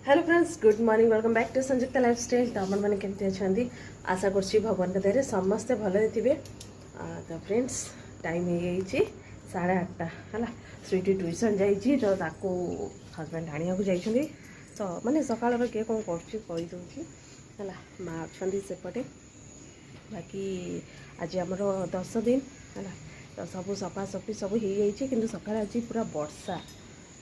Hello friends good morning welcome back to Samyukta lifestyle. तो अपन मैंने केमती अच्छा आशा कर भगवान के दया समस्ते भले थे। तो फ्रेंड्स टाइम हो 8:30 है। स्वीटी ट्यूशन जाइए तो हजबैंड आने जाइए। तो माने सकाल किए कौन करदे है माँ अच्छा सेपटे बाकी आज आमर 10 दिन है। तो सब सफासफी सब हो जाइए सकाल आज पूरा वर्षा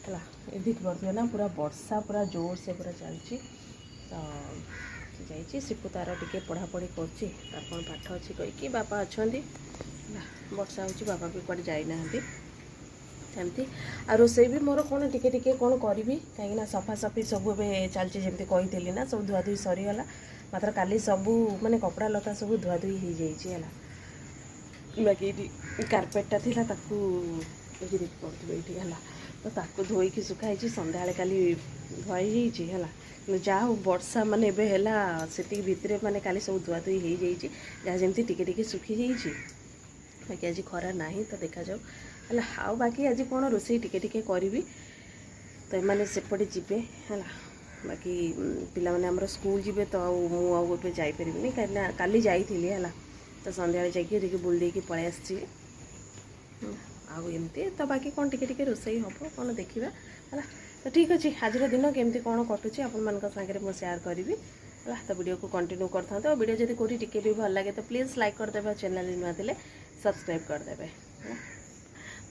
है देखिए ना पूरा वर्षा पूरा जोर से पूरा चलती। तो जाइए सिपु तार टे पढ़ापढ़ी कर पाठ अच्छी कहीकि बापा अच्छा वर्षा हो बापा भी कड़े जाना सेमती आ रोसे भी मोर कौन टिके कौन करी कहीं सफासफी सब चलती जमी कही ना सब धुआधुई सरीगला मात्र काली सबू माने कपड़ा लता सब धुआधुई हो जाए बाकी कारपेटा थी देखिए पड़े है तो ताकू धोईकी सुखाई संध्या काली धोई है जहाँ वर्षा माने से भितर माने काली सब धुआधुई हो जाए जहाँ जमी टिके सुखी जाइए बाकी आज खरा ना तो देखा जाऊ है आउ बाकी आज कौन रोसे टिके करी तो ये सेपटे जीवे है बाकी पिला माने हमर स्कूल जीवे तो मुझे जापरि कहीं काली जाइली है तो संध्या जाकि बुल देकी पलि आसी आउ एमती तो बाकी कौन टिके रोसई हम कौन देखा है तो ठीक अच्छे आज दिन केमती कौन कटुची आपण सागर मुझे सेयार करी है तो वीडियो को कंटिन्यू करता तो वीडियो जब कौटी टिके भी भल लगे तो प्लीज़ लाइक करदे चैनल नुआ थे सब्सक्राइब करदे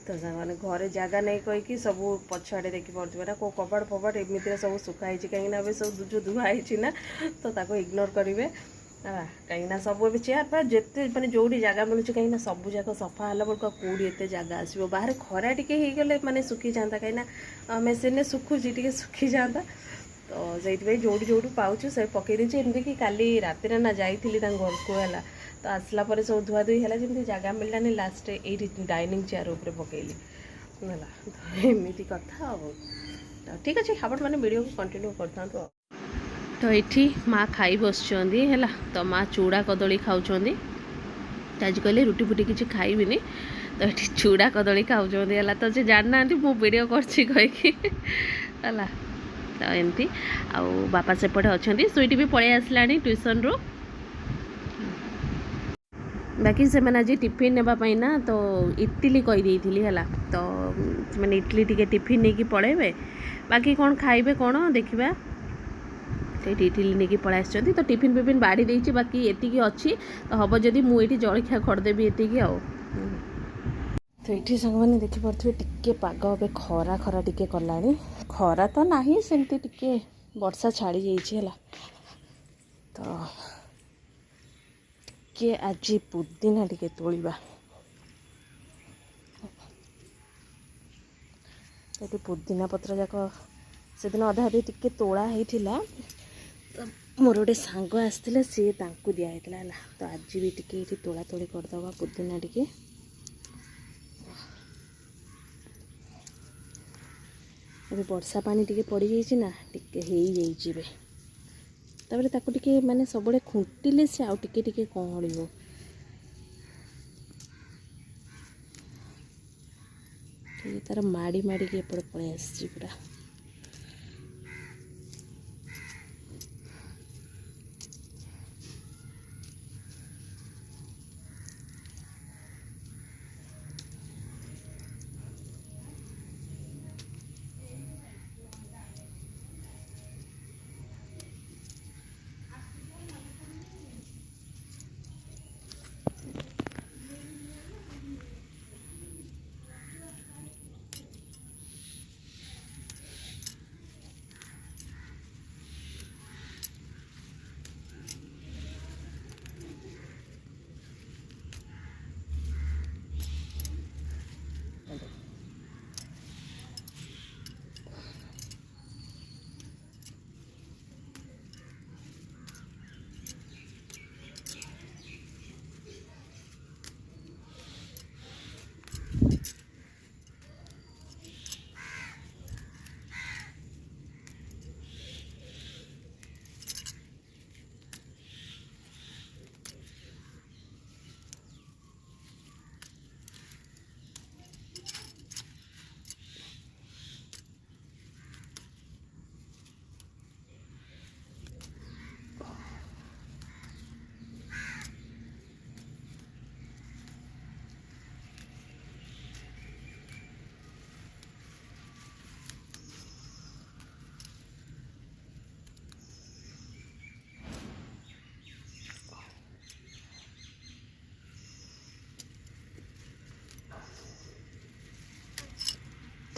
तो मैंने घरे जगह नहीं कहीकि सब पछाड़े देखी पड़े कौ कबाड़ फबाड़ एमती सब सुखाई कहीं सब जो धुआई ना तो इग्नोर करेंगे है कहीं सब चेयर पर जिते मैंने जो जगह मिलूँ कहीं सब जाक सफा है बेलू कौड़ी एत जगह आसो बाहर खरा टी होगले मैंने सुखी जाता कहीं मेसीन में सुखुची टी सुखी जाता तो से जो पाऊँ से पकई देती एमती कि काली रातिर ना जाइली घर को है तो आसला पर सब धुआधुई है जमी जगह मिललानी लास्ट ये डाइनिंग चेयर उपर पकईली है तो एमती कथा तो ठीक अच्छे आप मैंने वीडियो को कंटिन्यू करता तो ये माँ खाई बस है तो माँ चूड़ा कदली खाऊँ तो आज कहले रुटी फुटी किसी खाइबिनी तो ये चूड़ा कदली खाऊँ है तो से जानना मु वीडियो करके है तो एमती आउ बापा सेपटे अच्छा स्वीटी भी पलि आसला ट्यूशन रू बाकी से मैंने आज टिफिन नेबाई ना तो इटली कहीदी है तो मैंने इटली टिके टिफिन नहीं कि पलैबे बाकी कौन खाइबे कौन देखा तो इटली नहीं कि पलि आस तो टिफिन फिफिन बाड़ी देती बाकी एति अच्छी तो हम जदि मुझे जलखिया करदेवी एति आउ तो ये सांग मैंने देखिपे टिके पाग ए खरा खरा टिके कला खरा तो ना सेमती टिके वर्षा छाड़ी जाइए तो टिके आज पुदीना टिके तोलिबा तो पुदीना पत्र जाक से दिन अधा अधी टिके तोड़ा होता तो मोर गोटे सांग आसते सी दिखाई है तो आज भी टिके तोड़ा तोड़ी करदे पुदीना टिके अभी वर्षा पानी टिके पड़ जाइए ना टिके हो जाइए तापर ताकू टिके माने सबले खुंटिले से आउ टिके टिके कहलिबो तार माड़ी माड़ी के एपटे पलि आसी पूरा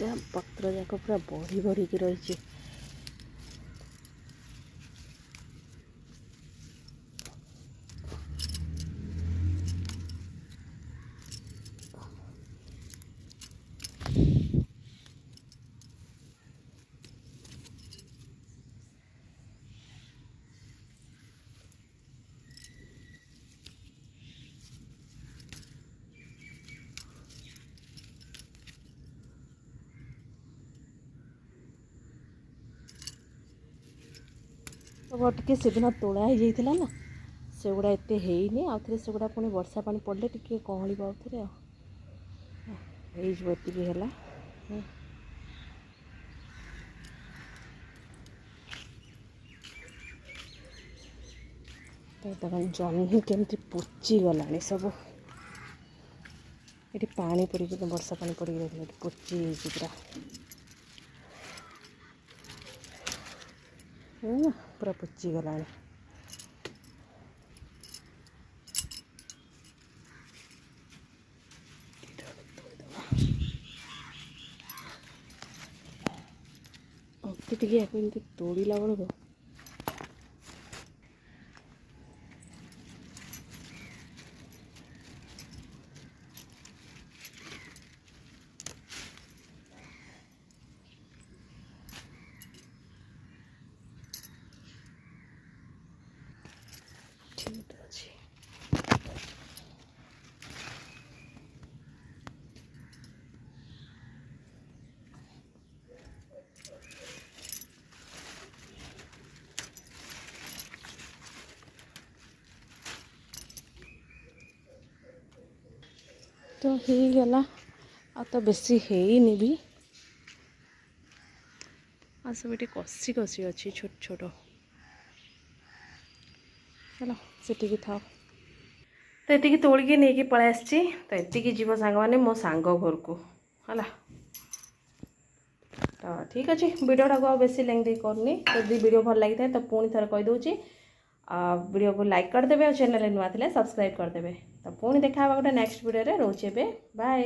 पूरा पत्र जाक पूरा बढ़ी बढ़ी की रही। तो टे से दिन तोड़ा हो जाता ना से गुड़ा एत होनी आउे से गुड़ा पुणी वर्षा पानी पड़े टे कहल आउे है तो जह्नी केमती पोची गला सब ये पानी पड़ी वर्षा पानी पड़ रही पोची पूरा पूरा पोची गला। टे तोड़ला बेलू ठीक अच्छे। तो हो गला आ तो बेसी है भी आ सब ये कसी कसी अच्छी छोट छोट चलो से था तो ये तोड़िकी नहीं पलि आसी तो ये जीव सांग मैंने मो सांग घर को है तो ठीक अच्छे वीडियोटा को बेसी लेंथी करनी जब वीडियो भल लगी था तो पुणी थर कहीदे वीडियो को लाइक करदे और चैनल नुआ थे सब्सक्राइब करदे तो पुणी देखा गोटे नेक्स्ट वीडियो रोचे बाय।